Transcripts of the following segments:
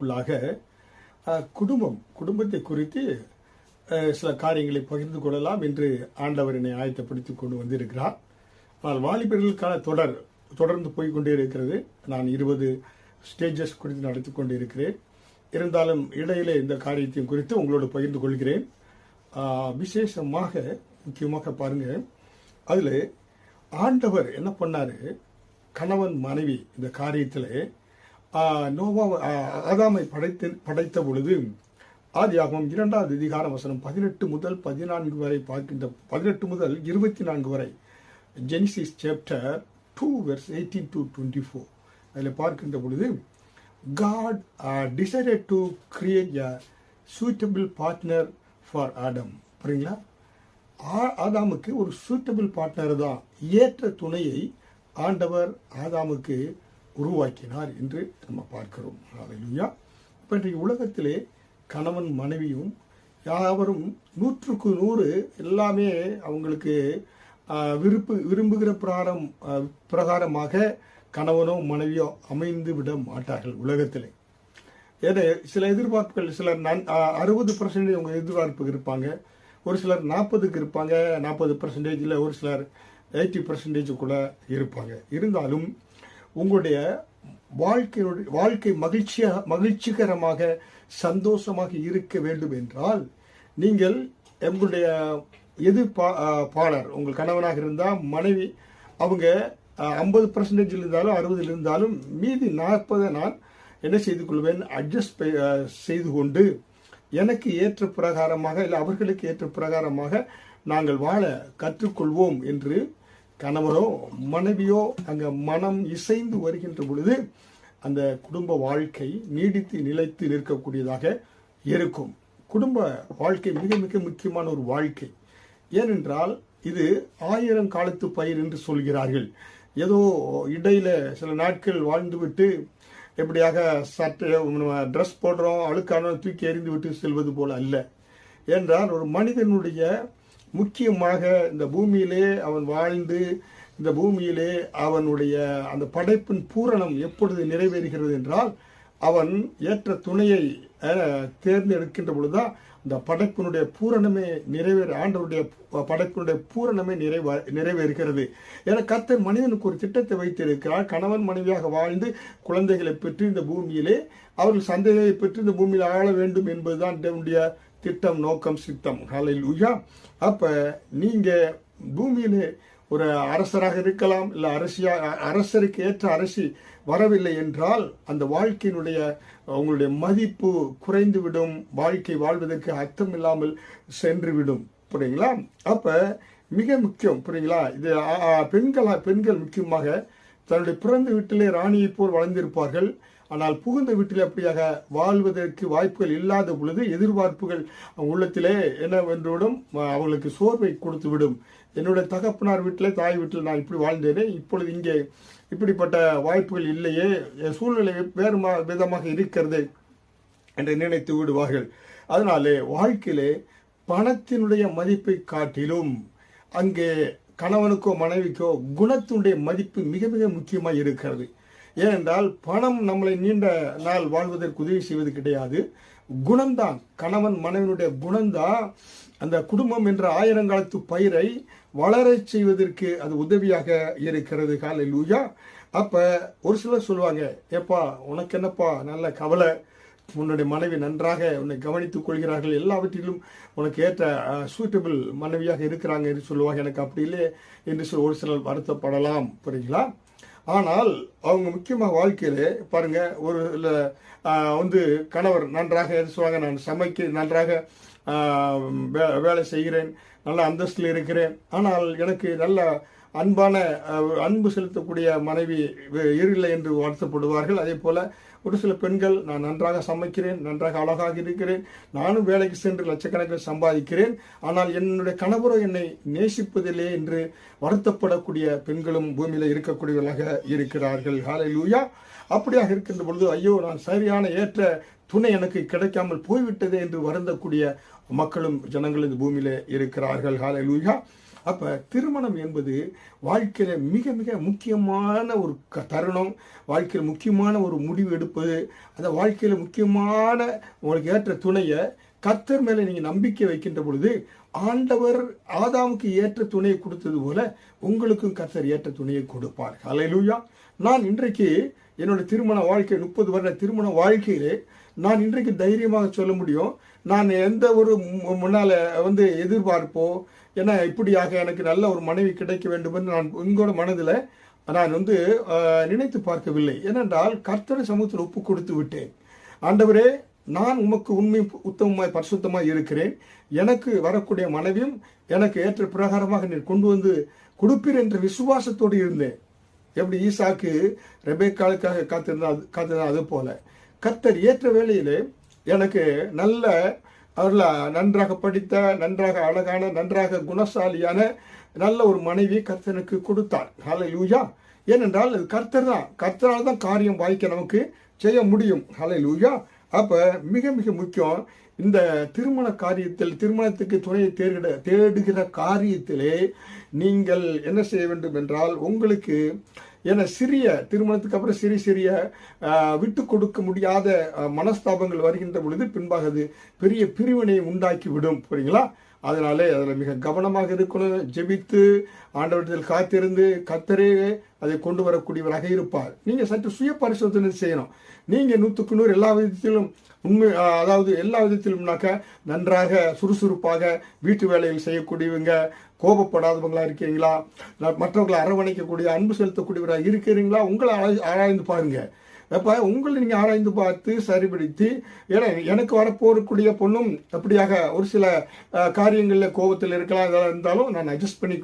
உள்ளாக குடும்பத்தை குறித்து சில காரியங்களை பகிர்ந்து கொள்ளலாம் என்று ஆண்டவர் என்னை ஆயத்தப்படுத்தி கொண்டு வந்திருக்கிறார். ஆனால் வாலிபர்களுக்கான தொடர்ந்து போய்கொண்டே இருக்கிறது. நான் 20 ஸ்டேஜஸ் குறித்து நடத்தி கொண்டு இருக்கிறேன். இருந்தாலும் இடையிலே இந்த காரியத்தையும் குறித்து உங்களோடு பகிர்ந்து கொள்கிறேன். விசேஷமாக முக்கியமாக பாருங்க, அதில் ஆண்டவர் என்ன பண்ணாரு, கணவன் மனைவி இந்த காரியத்தில் ஆதாமை படைத்த பொழுது ஆதியாகமம் 2வது அதிகாரம் வசனம் 18 முதல் 14 வரை பார்க்கின்ற 18 முதல் 24 வரை, ஜெனிசிஸ் சாப்டர் 2 verse 18 to 24 அதில் பார்க்கின்ற பொழுது, God decided to create a suitable partner for Adam. புரியுங்களா? ஆதாமுக்கு ஒரு சூட்டபிள் பார்ட்னர் தான், ஏற்ற துணையை ஆண்டவர் ஆதாமுக்கு உருவாக்கினார் என்று நம்ம பார்க்கிறோம். ஹல்லேலூயா. இப்போ இன்றைக்கு உலகத்திலே கணவன் மனைவியும் யாவரும் 100க்கு 100 எல்லாமே அவங்களுக்கு விரும்புகிற பிரகாரமாக கணவனோ மனைவியோ அமைந்து விட மாட்டார்கள் உலகத்திலே. ஏன்னா சில எதிர்பார்ப்புகள், சிலர் 60% அவங்க எதிர்பார்ப்புக்கு இருப்பாங்க, ஒரு சிலர் 40க்கு இருப்பாங்க, 40%, ஒரு சிலர் 80% கூட இருப்பாங்க. இருந்தாலும் உங்களுடைய வாழ்க்கை மகிழ்ச்சிகரமாக சந்தோஷமாக இருக்க வேண்டும் என்றால், நீங்கள் உங்களுடைய எதிர்ப்பாளர், உங்கள் கணவனாக இருந்தால் மனைவி அவங்க 50% இருந்தாலும் 60 இருந்தாலும் மீதி 40 நான் என்ன செய்து கொள்வேன், அட்ஜஸ்ட் செய்து கொண்டு எனக்கு ஏற்ற பிரகாரமாக இல்லை அவர்களுக்கு ஏற்ற பிரகாரமாக நாங்கள் வாழ கற்றுக்கொள்வோம் என்று கணவனோ மனைவியோ அங்கே மனம் இசைந்து வருகின்ற பொழுது அந்த குடும்ப வாழ்க்கை நீடித்து நிலைத்து நிற்கக்கூடியதாக இருக்கும். குடும்ப வாழ்க்கை மிக மிக முக்கியமான ஒரு வாழ்க்கை. ஏனென்றால் இது 1000 காலத்து பயிர் என்று சொல்கிறார்கள். ஏதோ இடையில சில நாட்கள் வாழ்ந்துவிட்டு எப்படியாக ட்ரெஸ் போடுறோம், அழுக்கான தூக்கி எறிந்து விட்டு செல்வது போல அல்ல. என்றால் ஒரு மனிதனுடைய முக்கியமாக இந்த பூமியிலே அவன் வாழ்ந்து, இந்த பூமியிலே அவனுடைய அந்த படைப்பின் பூரணம் எப்பொழுது நிறைவேறுகிறது என்றால், அவன் ஏற்ற துணையை தேர்ந்தெடுக்கின்ற பொழுதுதான் இந்த படைப்பினுடைய பூரணமே ஆண்டவருடைய படைப்பினுடைய பூரணமே நிறைவேறுகிறது. ஏன்னா கர்த்தர் மனிதனுக்கு ஒரு திட்டத்தை வைத்திருக்கிறார். கணவன் மனைவியாக வாழ்ந்து குழந்தைகளை பெற்று இந்த பூமியிலே அவர்கள் சந்ததியை பெற்று இந்த பூமியில் ஆள வேண்டும் என்பதுதான் தேவனுடைய திட்டம், நோக்கம், சித்தம். ஹல்லேலூயா. அப்ப நீங்க பூமியிலே ஒரு அரசராக இருக்கலாம், இல்லை அரசருக்கு ஏற்ற அரசி வரவில்லை என்றால் அந்த வாழ்க்கையினுடைய உங்களுடைய மதிப்பு குறைந்துவிடும், வாழ்க்கை வாழ்வதற்கு அர்த்தம் இல்லாமல் சென்றுவிடும். புரியுங்களா? அப்ப மிக முக்கியம், புரியுங்களா? இது பெண்கள் முக்கியமாக தன்னுடைய பிறந்த வீட்டிலே ராணியை போல் வளர்ந்திருப்பார்கள். ஆனால் புகுந்த வீட்டில் அப்படியாக வாழ்வதற்கு வாய்ப்புகள் இல்லாத பொழுது எதிர்பார்ப்புகள் உள்ளத்திலே என்னவென்றுவிடும், அவங்களுக்கு சோர்வை கொடுத்து விடும். என்னுடைய தகப்பனார் வீட்டில், தாய் வீட்டில் நான் இப்படி வாழ்ந்தேனே, இப்பொழுது இங்கே இப்படிப்பட்ட வாய்ப்புகள் இல்லையே, சூழ்நிலை வேறு விதமாக இருக்கிறது என்று நினைத்து விடுவார்கள். அதனாலே வாழ்க்கையிலே பணத்தினுடைய மதிப்பை காட்டிலும் அங்கே கணவனுக்கோ மனைவிக்கோ குணத்தினுடைய மதிப்பு மிக மிக முக்கியமாக இருக்கிறது. ஏனென்றால் பணம் நம்மளை நீண்ட நாள் வாழ்வதற்கு உதவி செய்வது கிடையாது, குணம்தான். கணவன் மனைவினுடைய குணம்தான் அந்த குடும்பம் என்ற 1000 காலத்து பயிரை வளரச் செய்வதற்கு அது உதவியாக இருக்கிறது. ஹல்லேலூயா. அப்ப ஒரு சிலர் சொல்லுவாங்க, ஏப்பா உனக்கு என்னப்பா நல்ல கவலை, உன்னுடைய மனைவி நன்றாக உன்னை கவனித்துக் கொள்கிறார்கள், எல்லாவற்றிலும் உனக்கு ஏற்ற சூட்டபிள் மனைவியாக இருக்கிறாங்க என்று சொல்லுவாங்க. எனக்கு அப்படி இல்லை என்று ஒரு சிலர் வருத்தப்படலாம். புரியுங்களா? ஆனால் அவங்க முக்கியமாக வாழ்க்கையில பாருங்க, ஒரு கணவர் நன்றாக சொல்லுவாங்க, நான் நன்றாக வேலை செய்கிறேன், நல்ல அந்தஸ்தில் இருக்கிறேன், ஆனால் எனக்கு நல்ல அன்பு செலுத்தக்கூடிய மனைவி இல்லை என்று வருத்தப்படுவார்கள். அதே போல ஒரு சில பெண்கள், நான் நன்றாக சமைக்கிறேன், நன்றாக அழகாக இருக்கிறேன், நானும் வேலைக்கு சென்று லட்சக்கணக்கில் சம்பாதிக்கிறேன், ஆனால் என்னுடைய கணவரோ என்னை நேசிப்பதில்லை என்று வருத்தப்படக்கூடிய பெண்களும் பூமியில இருக்கக்கூடியவர்களாக இருக்கிறார்கள். ஹல்லேலூயா. அப்படியாக இருக்கின்ற பொழுது, ஐயோ நான் சரியான ஏற்ற துணை எனக்கு கிடைக்காமல் போய்விட்டதே என்று வருந்தக்கூடிய மக்களும் ஜனங்கள் இந்த பூமியில இருக்கிறார்கள். ஹல்லேலூயா. அப்ப திருமணம் என்பது வாழ்க்கையில மிக மிக முக்கியமான ஒரு தருணம், வாழ்க்கையில் முக்கியமான ஒரு முடிவு எடுப்பது. அந்த வாழ்க்கையில முக்கியமான உங்களுக்கு ஏற்ற துணையை கர்த்தர் மேல நீங்க நம்பிக்கை வைக்கின்ற பொழுது, ஆண்டவர் ஆதாமுக்கு ஏற்ற துணையை கொடுத்தது போல உங்களுக்கும் கர்த்தர் ஏற்ற துணையை கொடுப்பார். ஹல்லேலூயா. நான் இன்றைக்கு என்னோட திருமண வாழ்க்கை 30 வருட திருமண வாழ்க்கையிலே நான் இன்றைக்கு தைரியமாக சொல்ல முடியும், நான் எந்த ஒரு முன்னால எதிர்பார்ப்போ ஏன்னா இப்படியாக எனக்கு நல்ல ஒரு மனைவி கிடைக்க வேண்டும் என்று நான் உங்களோட மனதில் நான் நினைத்து பார்க்கவில்லை. ஏனென்றால் கர்த்தரை சமூகத்தில் ஒப்பு கொடுத்து விட்டேன். ஆண்டவரே, நான் உமக்கு உண்மை உத்தமமாய் பரிசுத்தமாய் இருக்கிறேன், எனக்கு வரக்கூடிய மனைவியும் எனக்கு ஏற்ற பிரகாரமாக நீர் கொண்டு வந்து கொடுப்பீர் என்ற விசுவாசத்தோடு இருந்தேன். எப்படி ஈசாக்கு ரெபேக்காளுக்காக காத்திருந்தா அது போல கர்த்தர் ஏற்ற வேளையிலே எனக்கு நல்ல அவர்கள நன்றாக படித்த, நன்றாக அழகான, நன்றாக குணசாலியான நல்ல ஒரு மனைவி கர்த்தனுக்கு கொடுத்தார். ஹல்லேலூயா. ஏனென்றால் அது கர்த்தர் தான், கர்த்தரால் தான் காரியம் வாய்க்க நமக்கு செய்ய முடியும். ஹல்லேலூயா. அப்ப மிக மிக முக்கியம், இந்த திருமண காரியத்தில் திருமணத்துக்கு துணையை தேடுகிற காரியத்திலே நீங்கள் என்ன செய்ய வேண்டும் என்றால், உங்களுக்கு என சிறிய திருமணத்துக்கு அப்புறம் சிறிய விட்டு கொடுக்க முடியாத மனஸ்தாபங்கள் வருகின்ற பொழுது பின்பாக அது பெரிய பிரிவினை உண்டாக்கி விடும். புரியுங்களா? அதனாலே அதில் மிக கவனமாக இருக்கணும். ஜெபித்து ஆண்டவரிடத்தில் காத்திருந்து கர்த்தரே அதை கொண்டு வரக்கூடியவராக இருப்பார். நீங்க சற்று சுய பரிசோதனை செய்யணும். நீங்க 100க்கு 100 எல்லா விதத்திலும் உண்மை, அதாவது எல்லா விதத்திலும்னாக்க நன்றாக சுறுசுறுப்பாக வீட்டு வேலைகள் செய்யக்கூடியவங்க, கோபப்படாதவங்களா இருக்கீங்களா, மற்றவர்களை அரவணைக்கக்கூடிய அன்பு செலுத்தக்கூடியவராக இருக்கிறீங்களா, உங்களை ஆராய்ந்து பாருங்க. அப்ப உங்களை நீங்க ஆராய்ந்து பார்த்து சரிபடுத்தி, ஏன்னா எனக்கு வரப்போறக்கூடிய பொண்ணும் அப்படியாக ஒரு சில காரியங்களில் கோபத்தில் இருக்கலாம், இதெல்லாம் இருந்தாலும் நான் அட்ஜஸ்ட் பண்ணி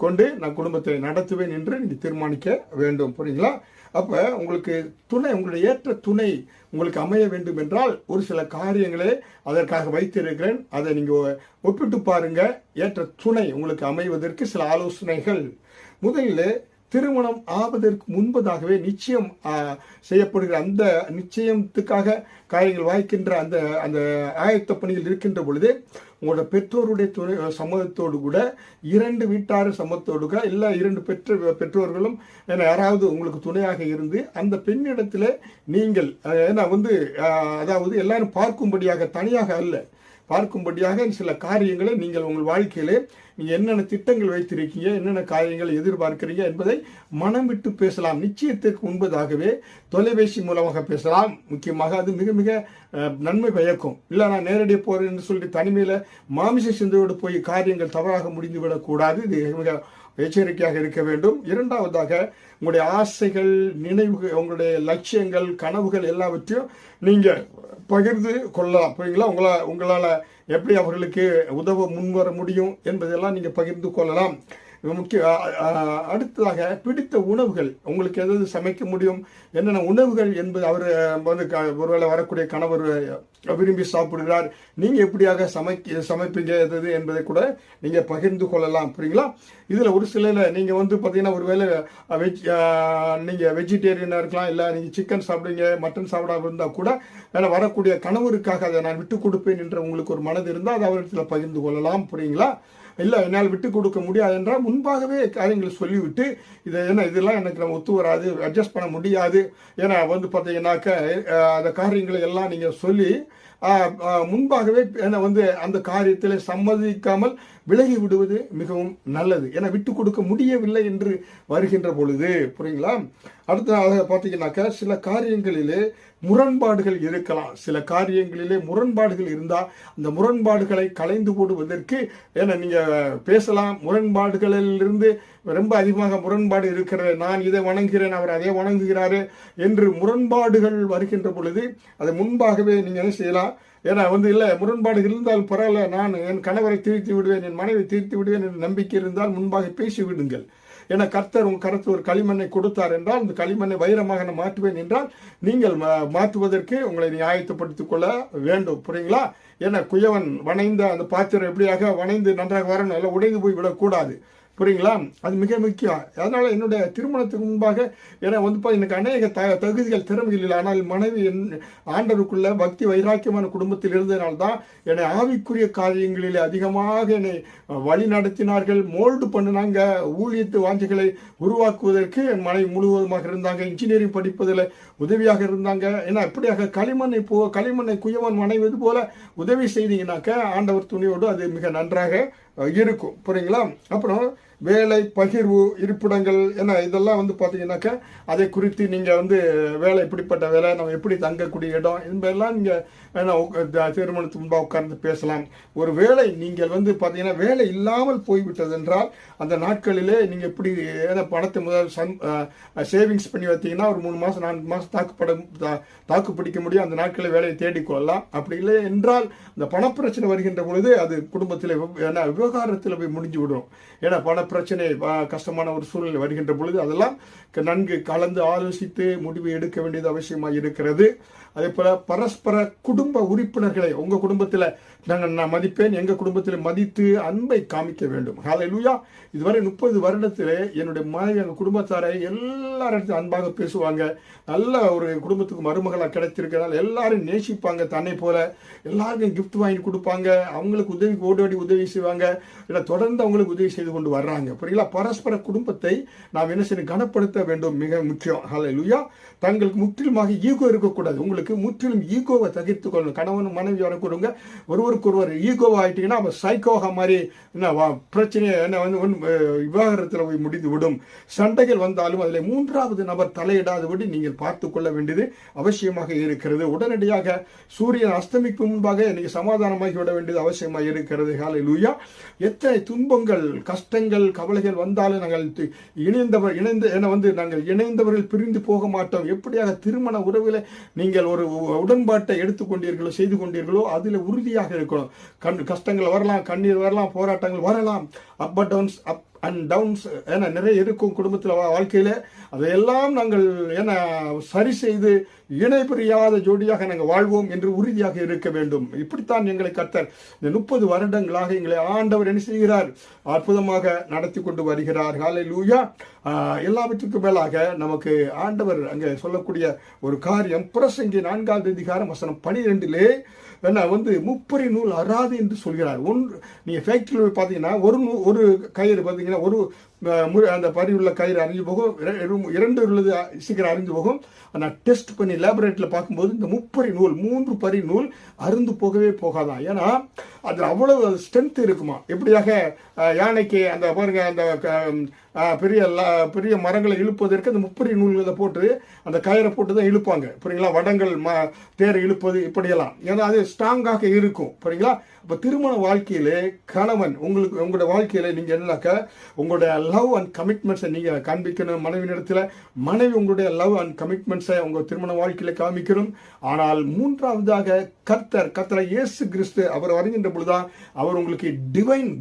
கொண்டு நான் குடும்பத்தை நடத்துவேன் என்று நீங்க தீர்மானிக்க வேண்டும். புரியுங்களா? அப்ப உங்களுக்கு துணை, உங்களுடைய ஏற்ற துணை உங்களுக்கு அமைய வேண்டும் என்றால் ஒரு சில காரியங்களை அதற்காக வைத்திருக்கிறேன். அதை நீங்க ஒப்பிட்டு பாருங்க. ஏற்ற துணை உங்களுக்கு அமைவதற்கு சில ஆலோசனைகள். முதலில் திருமணம் ஆவதற்கு முன்பதாகவே நிச்சயம் செய்யப்படுகிற அந்த நிச்சயத்துக்காக காரியங்கள் வாய்க்கின்ற அந்த அந்த ஆயத்த பணியில் இருக்கின்ற பொழுது உங்களோட பெற்றோருடைய துணை சம்மதத்தோடு கூட, 2 வீட்டார் சம்மதத்தோடு கூட, இல்லை 2 பெற்றோர்களும் யாராவது உங்களுக்கு துணையாக இருந்து அந்த பெண்ணிடத்தில் நீங்கள் அதாவது எல்லாரும் பார்க்கும்படியாக, தனியாக அல்ல, பார்க்கும்படியாக சில காரியங்களை நீங்கள் உங்கள் வாழ்க்கையிலே நீங்கள் என்னென்ன திட்டங்கள் வைத்திருக்கீங்க, என்னென்ன காரியங்களை எதிர்பார்க்கிறீங்க என்பதை மனம் விட்டு பேசலாம். நிச்சயத்திற்கு முன்பதாகவே தொலைபேசி மூலமாக பேசலாம். முக்கியமாக அது மிக மிக நன்மை பயக்கும். இல்லை நான் நேரடியாக போறேன் என்று சொல்லிட்டு தனிமையில் மாமிச சிந்தையோடு போய் காரியங்கள் தவறாக முடிந்துவிடக்கூடாது. இது மிக எச்சரிக்கையாக இருக்க வேண்டும். இரண்டாவதாக உங்களுடைய ஆசைகள், நினைவுகள், உங்களுடைய லட்சியங்கள், கனவுகள் எல்லாவற்றையும் நீங்க பகிர்ந்து கொள்ளலாம். புரியுங்களா? உங்களால எப்படி அவர்களுக்கு உதவ முன்வர முடியும் என்பதெல்லாம் நீங்க பகிர்ந்து கொள்ளலாம். முக்கிய அடுத்ததாக பிடித்த உணவுகள், உங்களுக்கு எதாவது சமைக்க முடியும், என்னென்ன உணவுகள் என்பது அவர் ஒருவேளை வரக்கூடிய கணவர் விரும்பி சாப்பிடுகிறார், நீங்க எப்படியாக சமைப்பீங்க எது என்பதை கூட நீங்க பகிர்ந்து கொள்ளலாம். புரியுங்களா? இதுல ஒரு சில நீங்க பாத்தீங்கன்னா ஒருவேளை நீங்க வெஜிடேரியனா இருக்கலாம், இல்ல நீங்க சிக்கன் சாப்பிடுங்க, மட்டன் சாப்பிடாம இருந்தா கூட வரக்கூடிய கணவருக்காக அதை நான் விட்டு கொடுப்பேன் என்ற உங்களுக்கு ஒரு மனது இருந்தால் அதை அவரிடத்துல பகிர்ந்து கொள்ளலாம். புரியுங்களா? இல்லை என்னால் விட்டு கொடுக்க முடியாது என்றால் முன்பாகவே காரியங்களை சொல்லிவிட்டு, இதெல்லாம் எனக்கு நம்ம ஒத்து வராது, அட்ஜஸ்ட் பண்ண முடியாது, ஏன்னா பார்த்தீங்கன்னாக்க அந்த காரியங்களை எல்லாம் நீங்கள் சொல்லி முன்பாகவே அந்த காரியத்தில் சம்மதிக்காமல் விலகி விடுவது மிகவும் நல்லது. ஏன்னா விட்டு கொடுக்க முடியவில்லை என்று வருகின்ற பொழுது. புரியுங்களா? அடுத்ததாக பார்த்தீங்கன்னாக்க சில காரியங்களிலே முரண்பாடுகள் இருக்கலாம். சில காரியங்களிலே முரண்பாடுகள் இருந்தால் அந்த முரண்பாடுகளை களைந்து போடுவதற்கு நீங்க பேசலாம். முரண்பாடுகளிலிருந்து ரொம்ப அதிகமாக முரண்பாடு இருக்கிறது, நான் இதை வணங்குகிறேன், அவர் அதை வணங்குகிறாரு என்று முரண்பாடுகள் வருகின்ற பொழுது அதை முன்பாகவே நீங்க என்ன செய்யலாம், ஏன்னா இல்லை முரண்பாடு இருந்தால் பரவாயில்ல, நான் என் கணவரை தீர்த்து விடுவேன், என் மனைவி தீர்த்து விடுவேன் என்ற நம்பிக்கை இருந்தால் முன்பாக பேசி விடுங்கள். ஏன்னா கர்த்தர் உங்க கருத்து ஒரு களிமண்ணை கொடுத்தார் என்றால் அந்த களிமண்ணை வைரமாக நான் மாற்றுவேன் என்றால் நீங்கள் மாற்றுவதற்கு உங்களை நீ ஆயத்தப்படுத்திக் கொள்ள வேண்டும். புரியுங்களா? ஏன்னா குயவன் வணைந்த அந்த பாத்திரம் எப்படியாக வணைந்து நன்றாக வரணும், எல்லாம் உடைந்து போய் விடக்கூடாது. புரியுங்களா? அது மிக முக்கியம். அதனால என்னுடைய திருமணத்துக்கு முன்பாக ஏன்னா எனக்கு அநேக தகுதிகள் திறமைகள் இல்லை. ஆனால் மனைவி ஆண்டவருக்குள்ள பக்தி வைராக்கியமான குடும்பத்தில் இருந்ததுனால்தான் என்னை ஆவிக்குரிய காரியங்களில் அதிகமாக என்னை வழி நடத்தினார்கள், மோல்டு பண்ணினாங்க. ஊழியத்து வாஞ்சைகளை உருவாக்குவதற்கு என் மனைவி முழுவதுமாக இருந்தாங்க. இன்ஜினியரிங் படிப்பதில் உதவியாக இருந்தாங்க. ஏன்னா இப்படியாக களிமண்ணை குயவன் மனைவது போல உதவி செய்தீங்கன்னாக்க ஆண்டவர் துணியோடு அது மிக நன்றாக இருக்கும். புரியுங்களா? அப்புறம் வேலை பகிர்வு இருப்பிடங்கள் என்ன இதெல்லாம் பார்த்தீங்கன்னாக்க அதை குறித்து நீங்கள் வேலை எப்படிப்பட்ட வேலை, நம்ம எப்படி தங்கக்கூடிய இடம் என்பதெல்லாம் நீங்கள் திருமணத்துக்கு முன்பாக உட்கார்ந்து பேசலாம். ஒரு வேலை நீங்கள் பார்த்தீங்கன்னா வேலை இல்லாமல் போய்விட்டது என்றால் அந்த நாட்களிலே நீங்கள் எப்படி பணத்தை முதல் சேவிங்ஸ் பண்ணி வைத்தீங்கன்னா ஒரு 3 மாதம் 4 மாதம் தாக்கு பிடிக்க முடியும். அந்த நாட்களில் வேலையை தேடிக்கொள்ளலாம். அப்படி இல்லை என்றால் இந்த பணப்பிரச்சனை வருகின்ற பொழுது அது குடும்பத்தில் விவகாரத்தில் போய் முடிஞ்சு விடும். ஏன்னா பணப்பிரச்சனை கஷ்டமான ஒரு சூழ்நிலை வருகின்ற பொழுது அதெல்லாம் நன்கு கலந்து ஆலோசித்து முடிவு எடுக்க வேண்டியது அவசியமாக இருக்கிறது. அதே போல பரஸ்பர குடும்ப உறுப்பினர்களை உங்க குடும்பத்தில் நான் மதிப்பேன், எங்க குடும்பத்தில் மதித்து அன்பை காமிக்க வேண்டும். ஹல்லேலூயா. இதுவரை 30 வருடத்திலே என்னுடைய மனைவி எங்க குடும்பத்தாரை எல்லாரும் அன்பாக பேசுவாங்க. நல்ல ஒரு குடும்பத்துக்கு மருமகளா கிடைச்சிருக்கிறதால எல்லாரும் நேசிப்பாங்க. தன்னை போல எல்லாருக்கும் கிஃப்ட் வாங்கி கொடுப்பாங்க. அவங்களுக்கு ஓடி உதவி செய்வாங்க. இல்லை தொடர்ந்து அவங்களுக்கு உதவி செய்து கொண்டு வர்றாங்க. புரியுங்களா? பரஸ்பர குடும்பத்தை நாம் என்ன செய்ய கனப்படுத்த வேண்டும், மிக முக்கியம். ஹல்லேலூயா. தங்களுக்கு முற்றிலுமாக ஈகோ இருக்கக்கூடாது. உங்களுக்கு முற்றிலும் ஈகோவை தகிர்த்து கொள்ளணும். கணவன் மனைவி வரக்கூடுங்க ஒருவருக்கு ஒருவர் ஈகோவா ஆயிட்டீங்கன்னா அப்ப சைக்கோகா மாதிரி பிரச்சனையை விவாகரத்தில் போய் முடிந்து விடும். சண்டைகள் வந்தாலும் அதில் 3வது நபர் தலையிடாதபடி நீங்கள் பார்த்து கொள்ள வேண்டியது அவசியமாக இருக்கிறது. உடனடியாக சூரியன் அஸ்தமிக்கு முன்பாக நீங்கள் சமாதானமாகி விட வேண்டியது அவசியமாக இருக்கிறது. ஹல்லேலூயா. எத்தனை துன்பங்கள் கஷ்டங்கள் கவலைகள் வந்தாலும் நாங்கள் நாங்கள் இணைந்தவர்கள் பிரிந்து போக மாட்டோம். எப்படியாக திருமண உறவில் நீங்கள் ஒரு உடன்பாட்டை எடுத்துக்கொண்டீர்களோ செய்து கொண்டீர்களோ அதில் உறுதியாக இருக்கணும். கஷ்டங்கள் வரலாம், கண்ணீர் வரலாம், போராட்டங்கள் வரலாம், அப் அண்ட் டவுன்ஸ் நிறைய இருக்கும் குடும்பத்தில் வாழ்க்கையில. அதையெல்லாம் நாங்கள் சரி செய்து இணை பிரியாத ஜோடியாக நாங்கள் வாழ்வோம் என்று உறுதியாக இருக்க வேண்டும். இப்படித்தான் எங்களை கர்த்தர் இந்த 30 வருடங்களாக எங்களை ஆண்டவர் என்ன செய்கிறார், அற்புதமாக நடத்தி கொண்டு வருகிறார். ஹல்லேலூயா. எல்லாவற்றுக்கும் மேலாக நமக்கு ஆண்டவர் அங்கே சொல்லக்கூடிய ஒரு காரியம் பிரசங்கி 4வது அதிகாரம் வசனம் 12 முப்பரி நூல் அறாது என்று சொல்கிறார். நீங்க ஃபேக்டரியில் போய் பார்த்தீங்கன்னா ஒரு கயிறு பார்த்தீங்கன்னா அந்த பரி உள்ள கயிறு அறிஞ்சு போகும், 2 உள்ளது சீக்கிரம் அறிஞ்சு போகும். ஆனால் டெஸ்ட் பண்ணி லேபரேட்டரியில் பார்க்கும்போது இந்த 3 பரி நூல் அருந்து போகவே போகாதான். ஏன்னா அதில் அவ்வளவு ஸ்ட்ரென்த் இருக்குமா. எப்படியாக யானைக்கு அந்த பாருங்க அந்த பெரிய மரங்களை இழுப்பதற்கு அந்த 3 நூல்களை போட்டு அந்த கயிறை போட்டு தான் இழுப்பாங்க. புரியுங்களா? வடங்கள் தேரை இழுப்பது இப்படியெல்லாம். ஏன்னா அது ஸ்ட்ராங்காக இருக்கும். புரியுங்களா? இப்போ திருமண வாழ்க்கையிலே கணவன் உங்களுடைய வாழ்க்கையில நீங்க என்னன்னாக்க உங்களுடைய லவ் அண்ட் கமிட்மெண்ட்ஸை நீங்க காண்பிக்கணும் மனைவி இடத்துல. மனைவி உங்களுடைய லவ் அண்ட் கமிட்மெண்ட்ஸை உங்க திருமண வாழ்க்கையில காமிக்கணும். ஆனால் 3வதாக கர்த்தர் இயேசு கிறிஸ்து அவர் வருகின்ற பொழுதுதான் அவர் உங்களுக்கு டிவைன்